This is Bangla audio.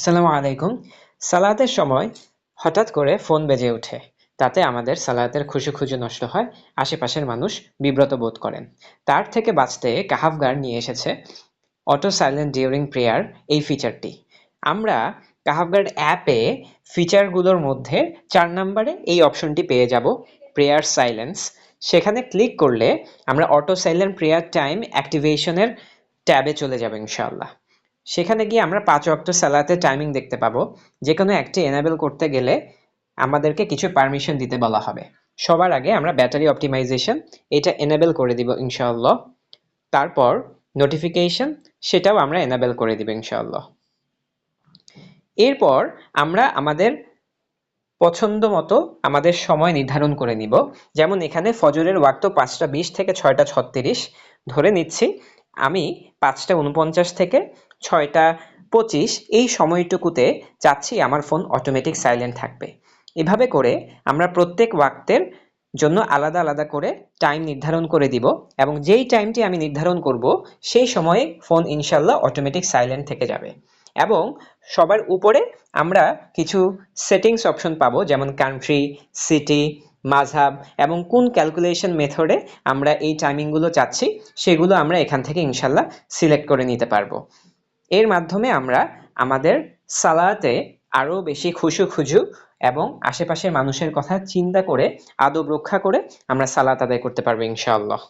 আসসালামু আলাইকুম। সালাতের সময় হঠাৎ করে ফোন বেজে ওঠে। তাতে আমাদের সালাতের খুশু-খুজু নষ্ট হয়, আশেপাশের মানুষ বিব্রত বোধ করেন। তার থেকে বাঁচতে কাহাফগার নিয়ে এসেছে অটো সাইলেন্ট ডিউরিং প্রেয়ার এই ফিচারটি। আমরা কাহাফগার্ড অ্যাপে ফিচারগুলোর মধ্যে ৪ নম্বরে এই অপশনটি পেয়ে যাব, প্রেয়ার সাইলেন্স। সেখানে ক্লিক করলে আমরা অটো সাইলেন্ট প্রেয়ার টাইম অ্যাক্টিভেশনের ট্যাবে চলে যাব ইনশাআল্লাহ। সেখানে গিয়ে আমরা ৫ ওয়াক্ত সালাতের টাইমিং দেখতে পাবো। যে কোনো একটি এনেবল করতে গেলে আমাদেরকে কিছু পারমিশন দিতে বলা হবে। সবার আগে আমরা ব্যাটারি অপটিমাইজেশন এটা এনেবল করে দিব ইনশাআল্লাহ। তারপর নোটিফিকেশন সেটাও আমরা এনেবল করে দিব ইনশাআল্লাহ। এরপর আমরা আমাদের পছন্দ মতো আমাদের সময় নির্ধারণ করে নিব। যেমন এখানে ফজরের ওয়াক্ত ৫টা ২০ থেকে ৬টা ৩৬ ধরে নিচ্ছি। আমি ৫টা ৪৯ থেকে ৬টা ২৫ এই সময়টুকুতে চাচ্ছি আমার ফোন অটোমেটিক সাইলেন্ট থাকবে। এভাবে করে আমরা প্রত্যেক ওয়াক্তের জন্য আলাদা আলাদা করে টাইম নির্ধারণ করে দিব এবং যেই টাইমটি আমি নির্ধারণ করব সেই সময়ে ফোন ইনশাল্লাহ অটোমেটিক সাইলেন্ট থেকে যাবে। এবং সবার উপরে আমরা কিছু সেটিংস অপশন পাবো, যেমন কান্ট্রি, সিটি, মাযহাব এবং কোন ক্যালকুলেশন মেথডে আমরা এই টাইমিংগুলো চাচ্ছি সেগুলো আমরা এখান থেকে ইনশাল্লাহ সিলেক্ট করে নিতে পারবো। এর মাধ্যমে আমরা আমাদের সালাতে আরও বেশি খুশু-খুজু এবং আশেপাশের মানুষের কথা চিন্তা করে আদব রক্ষা করে আমরা সালাত আদায় করতে পারবো ইনশাআল্লাহ।